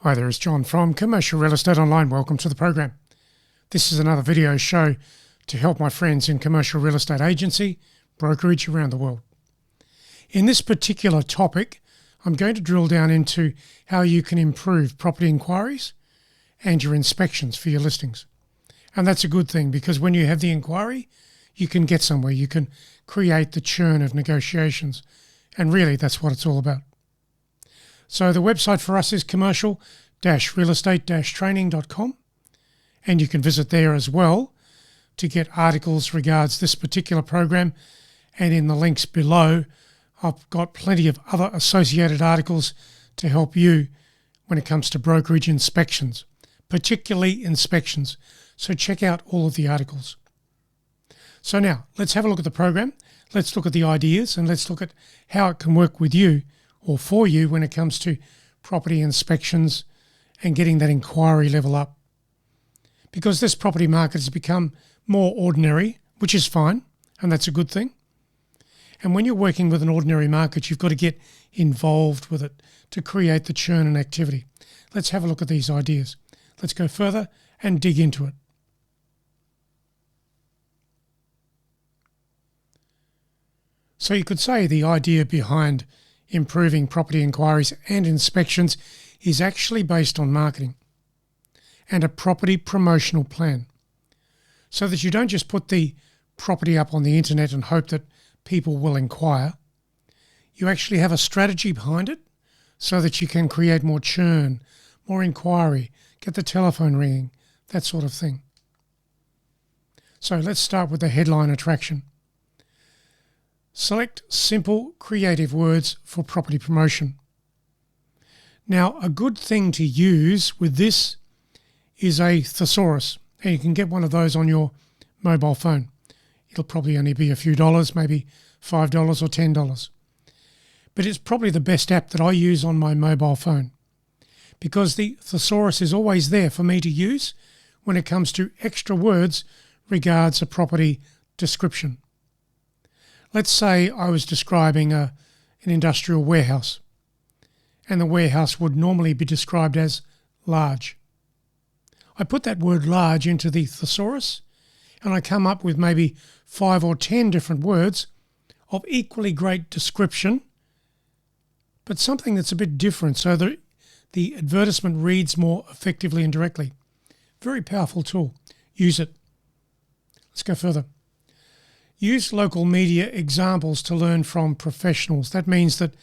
Hi there, it's John from Commercial Real Estate Online. Welcome to the program. This is another video show to help my friends in commercial real estate agency, brokerage around the world. In this particular topic, I'm going to drill down into how you can improve property inquiries and your inspections for your listings. And that's a good thing because when you have the inquiry, you can get somewhere. You can create the churn of negotiations. And really, that's what it's all about. So the website for us is commercial-realestate-training.com, and you can visit there as well to get articles regards this particular program. And in the links below, I've got plenty of other associated articles to help you when it comes to brokerage inspections, particularly inspections. So check out all of the articles. So now let's have a look at the program. Let's look at the ideas and let's look at how it can work with you or for you when it comes to property inspections and getting that inquiry level up. Because this property market has become more ordinary, which is fine, and that's a good thing. And when you're working with an ordinary market, you've got to get involved with it to create the churn and activity. Let's have a look at these ideas. Let's go further and dig into it. So you could say the idea behind improving property inquiries and inspections is actually based on marketing and a property promotional plan, so that you don't just put the property up on the internet and hope that people will inquire. You actually have a strategy behind it so that you can create more churn, more inquiry, get the telephone ringing, that sort of thing. So let's start with the headline attraction. Select simple, creative words for property promotion. Now, a good thing to use with this is a thesaurus, and you can get one of those on your mobile phone. It'll probably only be a few dollars, maybe $5 or $10. But it's probably the best app that I use on my mobile phone because the thesaurus is always there for me to use when it comes to extra words regards a property description. Let's say I was describing an industrial warehouse, and the warehouse would normally be described as large. I put that word large into the thesaurus, and I come up with maybe 5 or 10 different words of equally great description, but something that's a bit different so that the advertisement reads more effectively and directly. Very powerful tool. Use it. Let's go further. Use local media examples to learn from professionals. That means that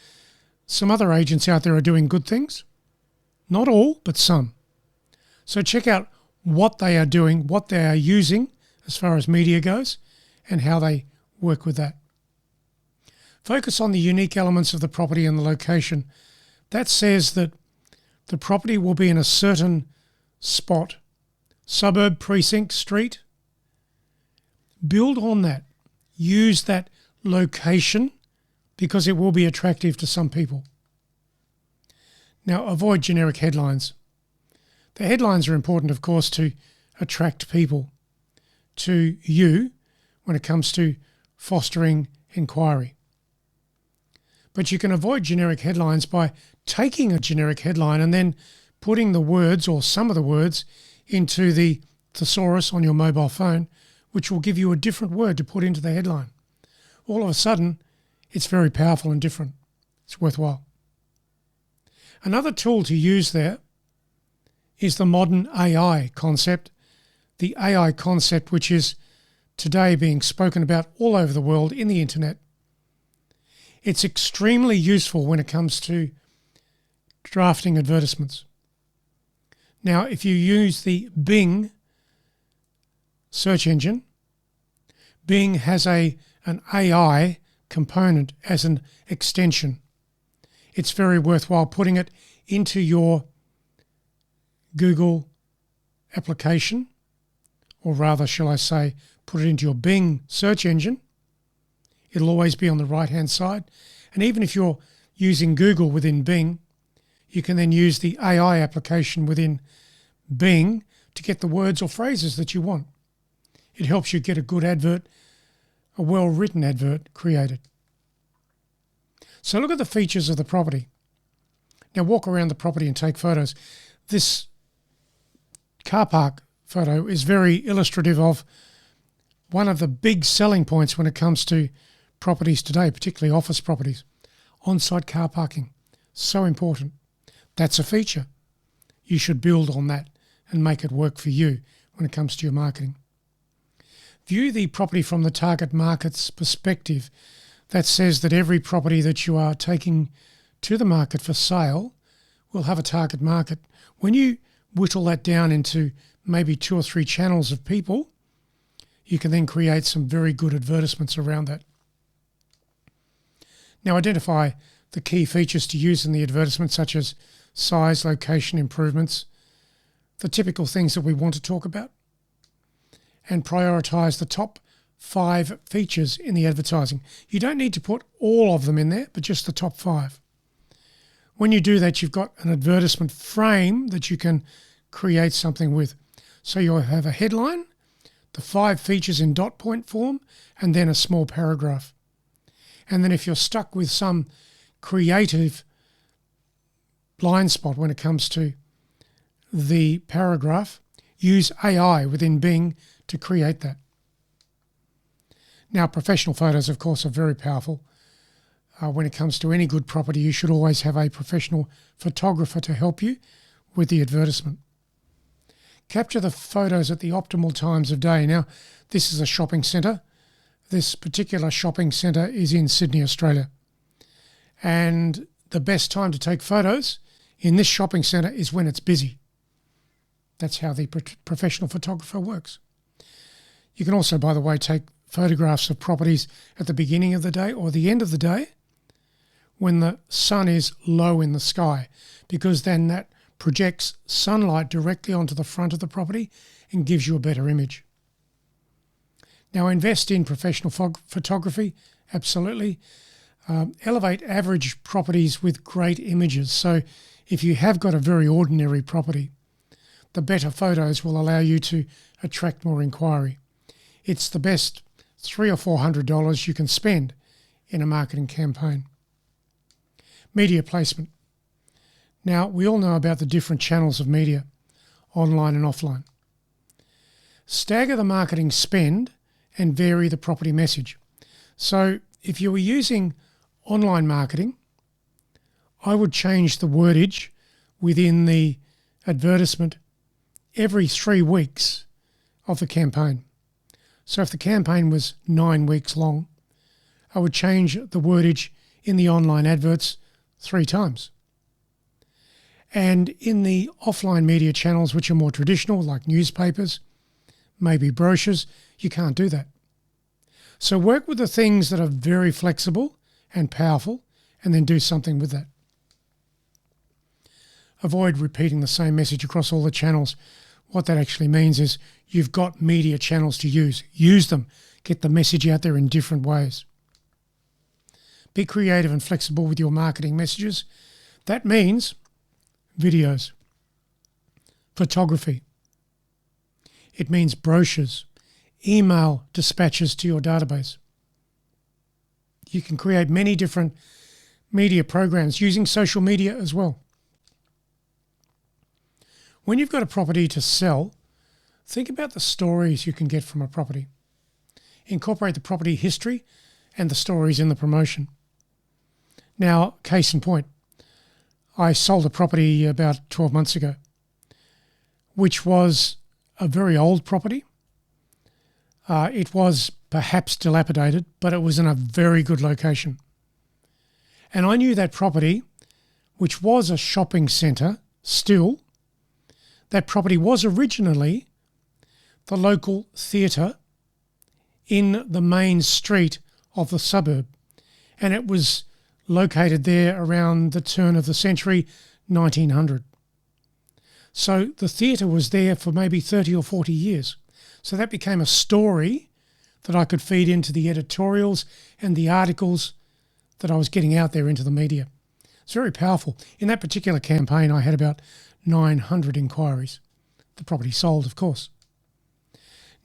some other agents out there are doing good things. Not all, but some. So check out what they are doing, what they are using as far as media goes, and how they work with that. Focus on the unique elements of the property and the location. That says that the property will be in a certain spot, suburb, precinct, street. Build on that. Use that location because it will be attractive to some people. Now, avoid generic headlines. The headlines are important, of course, to attract people to you when it comes to fostering inquiry. But you can avoid generic headlines by taking a generic headline and then putting the words or some of the words into the thesaurus on your mobile phone, which will give you a different word to put into the headline. All of a sudden, it's very powerful and different. It's worthwhile. Another tool to use there is the modern AI concept. The AI concept, which is today being spoken about all over the world in the internet. It's extremely useful when it comes to drafting advertisements. Now, if you use the Bing search engine, Bing has an AI component as an extension. It's very worthwhile putting it into your Google application, or rather, shall I say, put it into your Bing search engine. It'll always be on the right-hand side. And even if you're using Google within Bing, you can then use the AI application within Bing to get the words or phrases that you want. It helps you get a good advert, a well-written advert created. So look at the features of the property. Now walk around the property and take photos. This car park photo is very illustrative of one of the big selling points when it comes to properties today, particularly office properties. On-site car parking, so important. That's a feature. You should build on that and make it work for you when it comes to your marketing. View the property from the target market's perspective. That says that every property that you are taking to the market for sale will have a target market. When you whittle that down into maybe 2 or 3 channels of people, you can then create some very good advertisements around that. Now identify the key features to use in the advertisement, such as size, location improvements, the typical things that we want to talk about, and prioritise the top 5 features in the advertising. You don't need to put all of them in there, but just the top 5. When you do that, you've got an advertisement frame that you can create something with. So you'll have a headline, the 5 features in dot point form, and then a small paragraph. And then if you're stuck with some creative blind spot when it comes to the paragraph, use AI within Bing to create that. Now, professional photos, of course, are very powerful. When it comes to any good property, you should always have a professional photographer to help you with the advertisement. Capture the photos at the optimal times of day. Now, this is a shopping centre. This particular shopping centre is in Sydney, Australia. And the best time to take photos in this shopping centre is when it's busy. That's how the professional photographer works. You can also, by the way, take photographs of properties at the beginning of the day or the end of the day when the sun is low in the sky, because then that projects sunlight directly onto the front of the property and gives you a better image. Now, invest in professional photography, absolutely. Elevate average properties with great images. So if you have got a very ordinary property, the better photos will allow you to attract more inquiry. It's the best $300 or $400 you can spend in a marketing campaign. Media placement. Now, we all know about the different channels of media, online and offline. Stagger the marketing spend and vary the property message. So if you were using online marketing, I would change the wordage within the advertisement every 3 weeks of the campaign. So if the campaign was 9 weeks long, I would change the wordage in the online adverts 3 times. And in the offline media channels, which are more traditional, like newspapers, maybe brochures, you can't do that. So work with the things that are very flexible and powerful, and then do something with that. Avoid repeating the same message across all the channels. What that actually means is you've got media channels to use. Use them. Get the message out there in different ways. Be creative and flexible with your marketing messages. That means videos, photography. It means brochures, email dispatches to your database. You can create many different media programs using social media as well. When you've got a property to sell, think about the stories you can get from a property. Incorporate the property history and the stories in the promotion. Now, case in point, I sold a property about 12 months ago, which was a very old property. It was perhaps dilapidated, but it was in a very good location. And I knew that property, which was a shopping centre still, that property was originally the local theatre in the main street of the suburb. And it was located there around the turn of the century, 1900. So the theatre was there for maybe 30 or 40 years. So that became a story that I could feed into the editorials and the articles that I was getting out there into the media. It's very powerful. In that particular campaign, I had about 900 inquiries. The property sold, of course.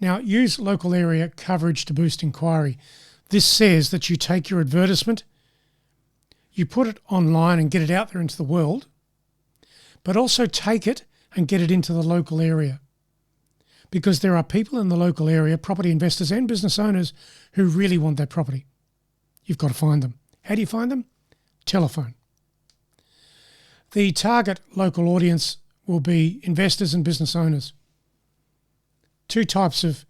Now, use local area coverage to boost inquiry. This says that you take your advertisement, you put it online and get it out there into the world, but also take it and get it into the local area. Because there are people in the local area, property investors and business owners, who really want that property. You've got to find them. How do you find them? Telephone. The target local audience will be investors and business owners. Two types of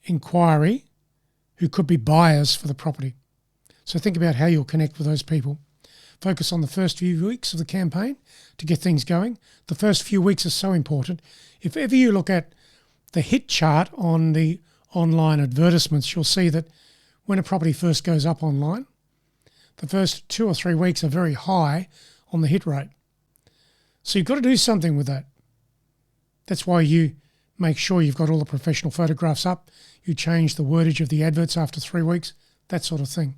inquiry who could be buyers for the property. So think about how you'll connect with those people. Focus on the first few weeks of the campaign to get things going. The first few weeks are so important. If ever you look at the hit chart on the online advertisements, you'll see that when a property first goes up online, the first 2 or 3 weeks are very high on the hit rate. So you've got to do something with that. That's why you make sure you've got all the professional photographs up. You change the wordage of the adverts after 3 weeks, that sort of thing.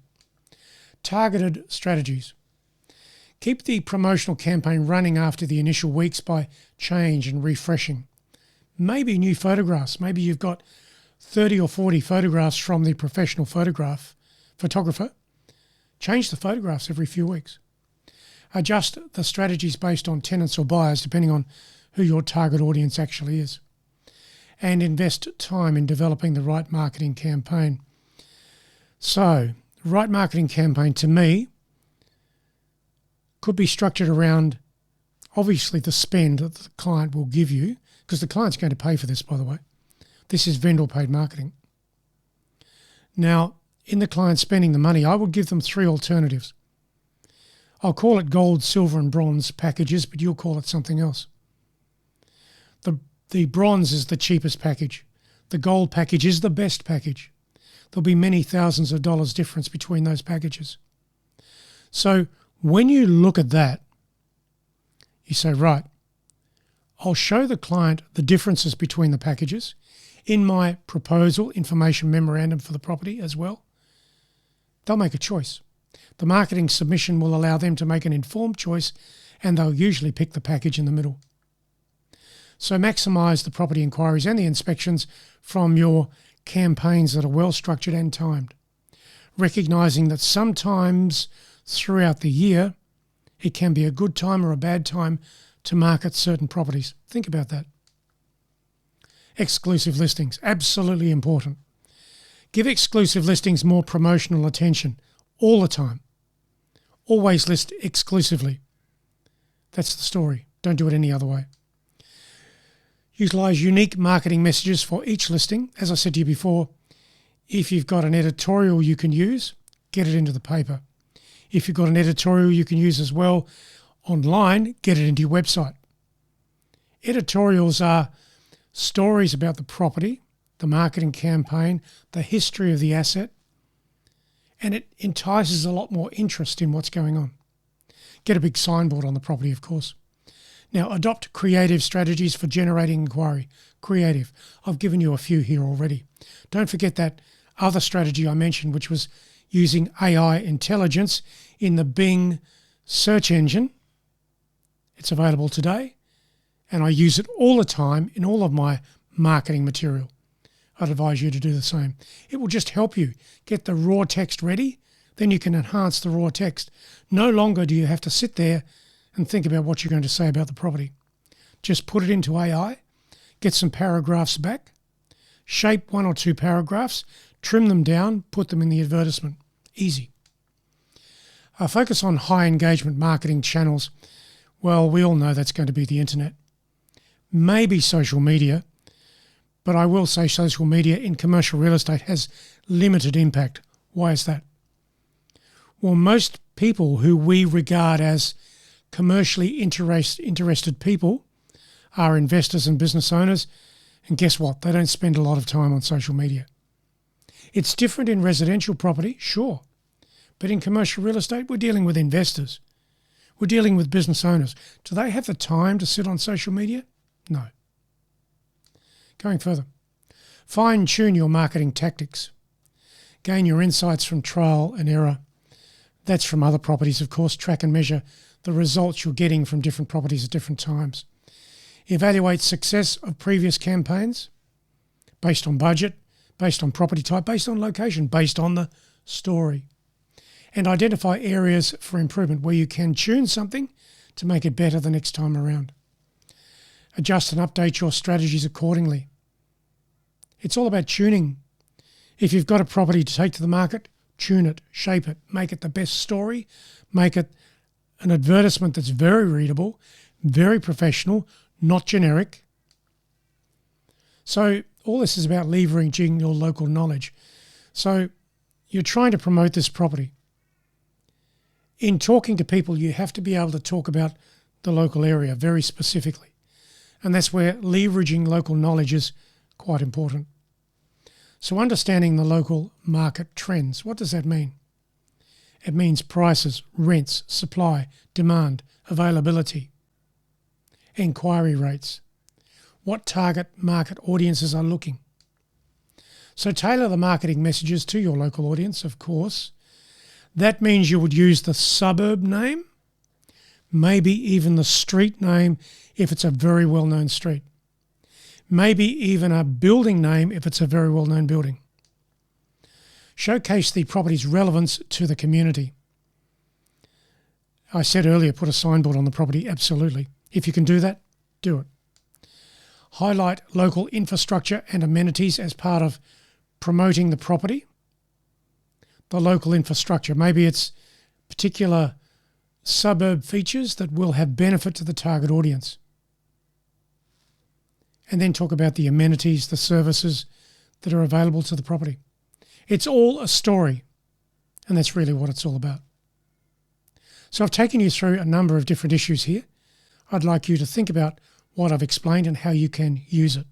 Targeted strategies. Keep the promotional campaign running after the initial weeks by change and refreshing. Maybe new photographs. Maybe you've got 30 or 40 photographs from the professional photographer. Change the photographs every few weeks. Adjust the strategies based on tenants or buyers, depending on who your target audience actually is. And invest time in developing the right marketing campaign. So, the right marketing campaign to me could be structured around, obviously, the spend that the client will give you, because the client's going to pay for this, by the way. This is vendor paid marketing. Now, in the client spending the money, I would give them 3 alternatives. I'll call it gold, silver and bronze packages, but you'll call it something else. The bronze is the cheapest package. The gold package is the best package. There'll be many thousands of dollars difference between those packages. So when you look at that, you say, right, I'll show the client the differences between the packages in my proposal information memorandum for the property as well. They'll make a choice. The marketing submission will allow them to make an informed choice, and they'll usually pick the package in the middle. So maximise the property inquiries and the inspections from your campaigns that are well structured and timed, recognising that sometimes throughout the year it can be a good time or a bad time to market certain properties. Think about that. Exclusive listings, absolutely important. Give exclusive listings more promotional attention all the time. Always list exclusively. That's the story. Don't do it any other way. Utilise unique marketing messages for each listing. As I said to you before, if you've got an editorial you can use, get it into the paper. If you've got an editorial you can use as well online, get it into your website. Editorials are stories about the property, the marketing campaign, the history of the asset, and it entices a lot more interest in what's going on. Get a big signboard on the property, of course. Now, adopt creative strategies for generating inquiry. Creative. I've given you a few here already. Don't forget that other strategy I mentioned, which was using AI intelligence in the Bing search engine. It's available today, and I use it all the time in all of my marketing material. I'd advise you to do the same. It will just help you get the raw text ready, then you can enhance the raw text. No longer do you have to sit there and think about what you're going to say about the property. Just put it into AI, get some paragraphs back, shape 1 or 2 paragraphs, trim them down, put them in the advertisement. Easy. Focus on high engagement marketing channels. Well, we all know that's going to be the internet. Maybe social media, but I will say social media in commercial real estate has limited impact. Why is that? Well, most people who we regard as commercially interested people are investors and business owners, and guess what? They don't spend a lot of time on social media. It's different in residential property, sure, but in commercial real estate, we're dealing with investors. We're dealing with business owners. Do they have the time to sit on social media? No. Going further, fine-tune your marketing tactics. Gain your insights from trial and error. That's from other properties, of course. Track and measure the results you're getting from different properties at different times. Evaluate success of previous campaigns based on budget, based on property type, based on location, based on the story. And identify areas for improvement where you can tune something to make it better the next time around. Adjust and update your strategies accordingly. It's all about tuning. If you've got a property to take to the market, tune it, shape it, make it the best story, make it an advertisement that's very readable, very professional, not generic. So all this is about leveraging your local knowledge. So you're trying to promote this property. In talking to people, you have to be able to talk about the local area very specifically. And that's where leveraging local knowledge is quite important. So understanding the local market trends, what does that mean? It means prices, rents, supply, demand, availability, enquiry rates, what target market audiences are looking. So tailor the marketing messages to your local audience, of course. That means you would use the suburb name, maybe even the street name if it's a very well-known street. Maybe even a building name if it's a very well-known building. Showcase the property's relevance to the community. I said earlier, put a signboard on the property, absolutely. If you can do that, do it. Highlight local infrastructure and amenities as part of promoting the property. The local infrastructure, maybe it's particular suburb features that will have benefit to the target audience. And then talk about the amenities, the services that are available to the property. It's all a story, and that's really what it's all about. So I've taken you through a number of different issues here. I'd like you to think about what I've explained and how you can use it.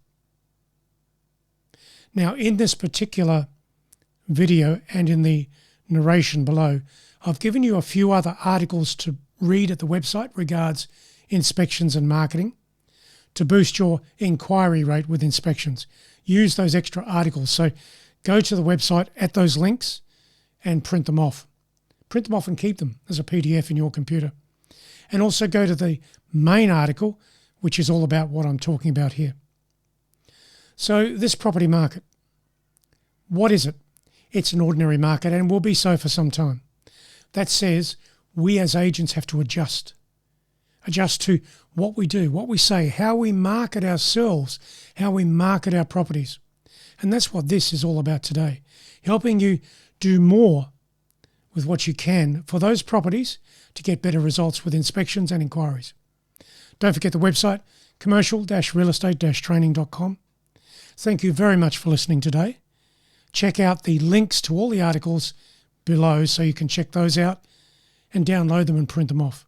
Now, in this particular video and in the narration below, I've given you a few other articles to read at the website regards inspections and marketing to boost your inquiry rate with inspections. Use those extra articles. So go to the website at those links and print them off. Print them off and keep them as a PDF in your computer. And also go to the main article, which is all about what I'm talking about here. So this property market, what is it? It's an ordinary market and will be so for some time. That says we as agents have to adjust to what we do, what we say, how we market ourselves, how we market our properties. And that's what this is all about today, helping you do more with what you can for those properties to get better results with inspections and inquiries. Don't forget the website, commercial-realestate-training.com. Thank you very much for listening today. Check out the links to all the articles below so you can check those out and download them and print them off.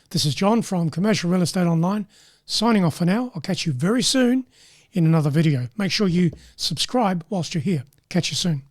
This is John from Commercial Real Estate Online, signing off for now. I'll catch you very soon in another video. Make sure you subscribe whilst you're here. Catch you soon.